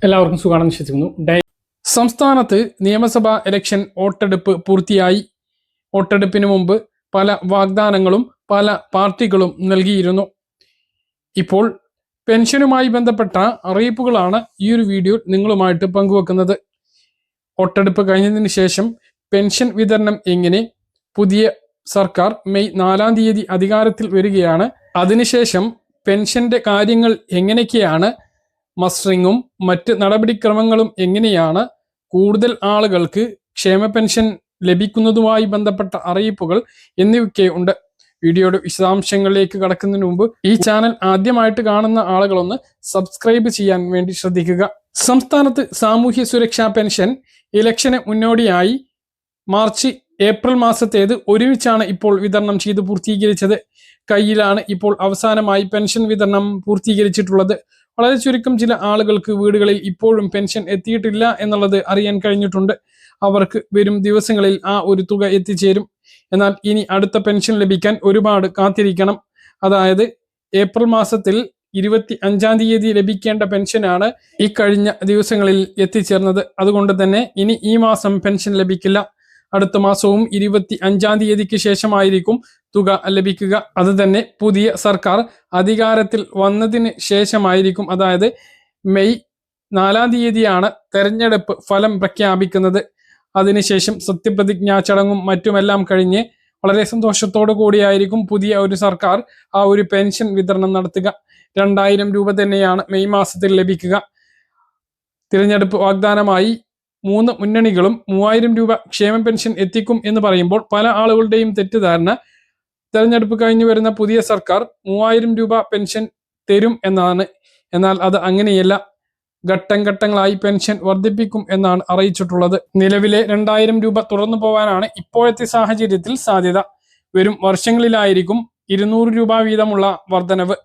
എല്ലാവർക്കും സുഖമാണെന്ന് വിശ്വസിക്കുന്നു. സംസ്ഥാനത്ത് നിയമസഭാ ഇലക്ഷൻ വോട്ടെടുപ്പ് പൂർത്തിയായി. വോട്ടെടുപ്പിന് മുമ്പ് പല വാഗ്ദാനങ്ങളും പല പാർട്ടികളും നൽകിയിരുന്നു. ഇപ്പോൾ പെൻഷനുമായി ബന്ധപ്പെട്ട അറിയിപ്പുകളാണ് ഈ ഒരു വീഡിയോ നിങ്ങളുമായിട്ട് പങ്കുവെക്കുന്നത്. വോട്ടെടുപ്പ് കഴിഞ്ഞതിന് ശേഷം പെൻഷൻ വിതരണം എങ്ങനെ? പുതിയ സർക്കാർ മെയ് 4-ാം തീയതി അധികാരത്തിൽ വരികയാണ്. അതിനുശേഷം പെൻഷന്റെ കാര്യങ്ങൾ എങ്ങനെയൊക്കെയാണ്? മസ്റ്ററിങ്ങും മറ്റ് നടപടിക്രമങ്ങളും എങ്ങനെയാണ്? കൂടുതൽ ആളുകൾക്ക് ക്ഷേമ പെൻഷൻ ലഭിക്കുന്നതുമായി ബന്ധപ്പെട്ട അറിയിപ്പുകൾ എന്നിവയൊക്കെ ഉണ്ട്. വീഡിയോയുടെ വിശദാംശങ്ങളിലേക്ക് കടക്കുന്നതിന് മുമ്പ് ഈ ചാനൽ ആദ്യമായിട്ട് കാണുന്ന ആളുകളൊന്ന് സബ്സ്ക്രൈബ് ചെയ്യാൻ വേണ്ടി ശ്രദ്ധിക്കുക. സംസ്ഥാനത്ത് സാമൂഹ്യ സുരക്ഷാ പെൻഷൻ ഇലക്ഷന് മുന്നോടിയായി മാർച്ച് ഏപ്രിൽ മാസത്തേത് ഒരുമിച്ചാണ് ഇപ്പോൾ വിതരണം ചെയ്ത് പൂർത്തീകരിച്ചത്. കയ്യിലാണ് ഇപ്പോൾ അവസാനമായി പെൻഷൻ വിതരണം പൂർത്തീകരിച്ചിട്ടുള്ളത്. വളരെ ചുരുക്കം ചില ആളുകൾക്ക് വീടുകളിൽ ഇപ്പോഴും പെൻഷൻ എത്തിയിട്ടില്ല എന്നുള്ളത് അറിയാൻ കഴിഞ്ഞിട്ടുണ്ട്. അവർക്ക് വരും ദിവസങ്ങളിൽ ആ ഒരു തുക എത്തിച്ചേരും. എന്നാൽ ഇനി അടുത്ത പെൻഷൻ ലഭിക്കാൻ ഒരുപാട് കാത്തിരിക്കണം. അതായത് ഏപ്രിൽ മാസത്തിൽ 25-ാം തീയതി ലഭിക്കേണ്ട പെൻഷനാണ് ഈ കഴിഞ്ഞ ദിവസങ്ങളിൽ എത്തിച്ചേർന്നത്. അതുകൊണ്ട് തന്നെ ഇനി ഈ മാസം പെൻഷൻ ലഭിക്കില്ല. അടുത്ത മാസവും 25-ാം തീയതിക്ക് ശേഷമായിരിക്കും തുക ലഭിക്കുക. അത് തന്നെ പുതിയ സർക്കാർ അധികാരത്തിൽ വന്നതിന് ശേഷമായിരിക്കും. അതായത് മെയ് 4-ാം തീയതിയാണ് തെരഞ്ഞെടുപ്പ് ഫലം പ്രഖ്യാപിക്കുന്നത്. അതിനുശേഷം സത്യപ്രതിജ്ഞാ ചടങ്ങും മറ്റുമെല്ലാം കഴിഞ്ഞ് വളരെ സന്തോഷത്തോടു കൂടിയായിരിക്കും പുതിയ ഒരു സർക്കാർ ആ ഒരു പെൻഷൻ വിതരണം നടത്തുക. 2000 രൂപ തന്നെയാണ് മെയ് മാസത്തിൽ ലഭിക്കുക. തിരഞ്ഞെടുപ്പ് വാഗ്ദാനമായി 3 മുന്നണികളും 3000 രൂപ ക്ഷേമ പെൻഷൻ എത്തിക്കും എന്ന് പറയുമ്പോൾ പല ആളുകളുടെയും തെറ്റിദ്ധാരണ തെരഞ്ഞെടുപ്പ് കഴിഞ്ഞു വരുന്ന പുതിയ സർക്കാർ 3000 രൂപ പെൻഷൻ തരും എന്നാണ്. എന്നാൽ അത് അങ്ങനെയല്ല. ഘട്ടം ഘട്ടങ്ങളായി പെൻഷൻ വർദ്ധിപ്പിക്കും എന്നാണ് അറിയിച്ചിട്ടുള്ളത്. നിലവിലെ 2000 രൂപ തുടർന്നു പോകാനാണ് ഇപ്പോഴത്തെ സാഹചര്യത്തിൽ സാധ്യത. വരും വർഷങ്ങളിലായിരിക്കും 200 രൂപ വീതമുള്ള വർധനവ്.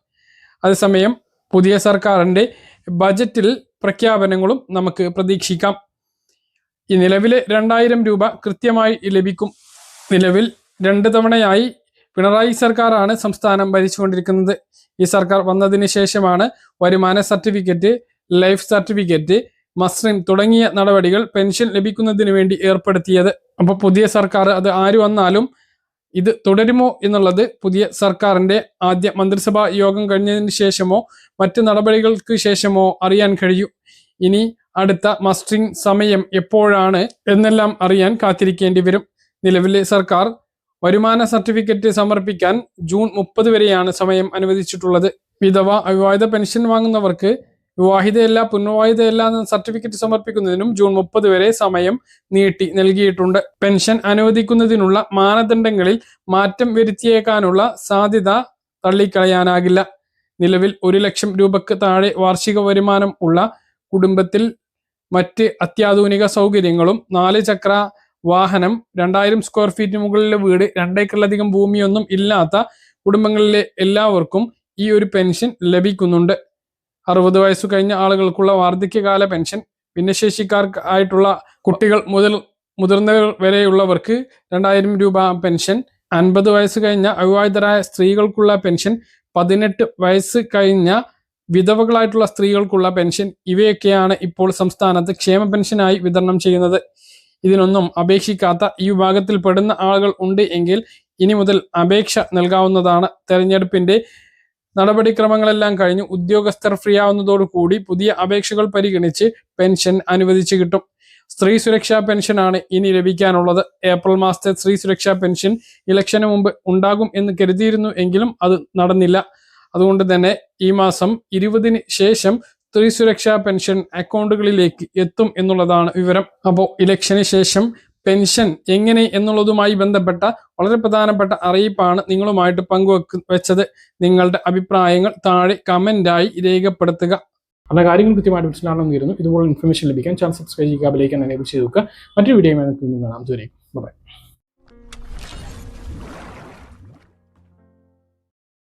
അതേസമയം പുതിയ സർക്കാരിന്റെ ബജറ്റിൽ പ്രഖ്യാപനങ്ങളും നമുക്ക് പ്രതീക്ഷിക്കാം. ഈ നിലവിലെ 2000 രൂപ കൃത്യമായി ലഭിക്കും. നിലവിൽ 2 തവണയായി പിണറായി സർക്കാരാണ് സംസ്ഥാനം ഭരിച്ചുകൊണ്ടിരിക്കുന്നത്. ഈ സർക്കാർ വന്നതിന് ശേഷമാണ് വരുമാന സർട്ടിഫിക്കറ്റ്, ലൈഫ് സർട്ടിഫിക്കറ്റ്, മസ്റ്ററിംഗ് തുടങ്ങിയ നടപടികൾ പെൻഷൻ ലഭിക്കുന്നതിന് വേണ്ടി ഏർപ്പെടുത്തിയത്. അപ്പോൾ പുതിയ സർക്കാർ അത് ആര് വന്നാലും ഇത് തുടരുമോ എന്നുള്ളത് പുതിയ സർക്കാരിന്റെ ആദ്യ മന്ത്രിസഭാ യോഗം കഴിഞ്ഞതിന് ശേഷമോ മറ്റ് നടപടികൾക്ക് ശേഷമോ അറിയാൻ കഴിയൂ. ഇനി അടുത്ത മസ്റ്ററിംഗ് സമയം എപ്പോഴാണ് എന്നെല്ലാം അറിയാൻ കാത്തിരിക്കേണ്ടി വരും. നിലവിലെ സർക്കാർ വരുമാന സർട്ടിഫിക്കറ്റ് സമർപ്പിക്കാൻ ജൂൺ 30 വരെയാണ് സമയം അനുവദിച്ചിട്ടുള്ളത്. വിധവ, അവിവാഹിത പെൻഷൻ വാങ്ങുന്നവർക്ക് വിവാഹിതയല്ല പുനർവിവാഹിതയല്ല എന്ന സർട്ടിഫിക്കറ്റ് സമർപ്പിക്കുന്നതിനും ജൂൺ 30 വരെ സമയം നീട്ടി നൽകിയിട്ടുണ്ട്. പെൻഷൻ അനുവദിക്കുന്നതിനുള്ള മാനദണ്ഡങ്ങളിൽ മാറ്റം വരുത്തിയേക്കാനുള്ള സാധ്യത തള്ളിക്കളയാനാകില്ല. നിലവിൽ 1 ലക്ഷം രൂപക്ക് താഴെ വാർഷിക വരുമാനം ഉള്ള കുടുംബത്തിൽ മറ്റ് അത്യാധുനിക സൗകര്യങ്ങളും 4 ചക്ര വാഹനം, 2000 സ്ക്വയർ ഫീറ്റ് മുകളിലെ വീട്, 2 ഏക്കറിലധികം ഭൂമിയൊന്നും ഇല്ലാത്ത കുടുംബങ്ങളിലെ എല്ലാവർക്കും ഈ ഒരു പെൻഷൻ ലഭിക്കുന്നുണ്ട്. 60 വയസ്സ് കഴിഞ്ഞ ആളുകൾക്കുള്ള വാർദ്ധക്യകാല പെൻഷൻ, ഭിന്നശേഷിക്കാർക്ക് ആയിട്ടുള്ള കുട്ടികൾ മുതൽ മുതിർന്നവർ വരെയുള്ളവർക്ക് 2000 രൂപ പെൻഷൻ, 50 വയസ്സ് കഴിഞ്ഞ അവിവാഹിതരായ സ്ത്രീകൾക്കുള്ള പെൻഷൻ, 18 വയസ്സ് കഴിഞ്ഞ വിധവകളായിട്ടുള്ള സ്ത്രീകൾക്കുള്ള പെൻഷൻ, ഇവയൊക്കെയാണ് ഇപ്പോൾ സംസ്ഥാനത്ത് ക്ഷേമ പെൻഷനായി വിതരണം ചെയ്യുന്നത്. ഇതിനൊന്നും അപേക്ഷിക്കാത്ത ഈ വിഭാഗത്തിൽ പെടുന്ന ആളുകൾ ഉണ്ട് എങ്കിൽ ഇനി മുതൽ അപേക്ഷ നൽകാവുന്നതാണ്. തെരഞ്ഞെടുപ്പിന്റെ നടപടിക്രമങ്ങളെല്ലാം കഴിഞ്ഞ് ഉദ്യോഗസ്ഥർ ഫ്രീ ആവുന്നതോടുകൂടി പുതിയ അപേക്ഷകൾ പരിഗണിച്ച് പെൻഷൻ അനുവദിച്ചു കിട്ടും. സ്ത്രീ സുരക്ഷാ പെൻഷനാണ് ഇനി ലഭിക്കാനുള്ളത്. ഏപ്രിൽ മാസത്തെ സ്ത്രീ സുരക്ഷാ പെൻഷൻ ഇലക്ഷന് മുമ്പ് ഉണ്ടാകും എന്ന് കരുതിയിരുന്നു എങ്കിലും അത് നടന്നില്ല. അതുകൊണ്ട് തന്നെ ഈ മാസം 20-ന് ശേഷം സ്ത്രീ സുരക്ഷാ പെൻഷൻ അക്കൗണ്ടുകളിലേക്ക് എത്തും എന്നുള്ളതാണ് വിവരം. അപ്പോൾ ഇലക്ഷന് ശേഷം പെൻഷൻ എങ്ങനെ എന്നുള്ളതുമായി ബന്ധപ്പെട്ട വളരെ പ്രധാനപ്പെട്ട അറിയിപ്പാണ് നിങ്ങളുമായിട്ട് പങ്കുവെച്ചത്. നിങ്ങളുടെ അഭിപ്രായങ്ങൾ താഴെ കമന്റായി രേഖപ്പെടുത്തുക. അന്ന കാര്യങ്ങൾ കൃത്യമായിട്ട് മനസ്സിലാണെന്ന് കരുതുന്നു. ഇതുപോലെ ഇൻഫർമേഷൻ ലഭിക്കാൻ ചാനൽ സബ്സ്ക്രൈബ് ചെയ്യുക, ബെൽ ഐക്കൺ എനേബിൾ ചെയ്ത് വെക്കുക. മറ്റൊരു വീഡിയോ കാണാം. ദൂരേക്കും ബൈ.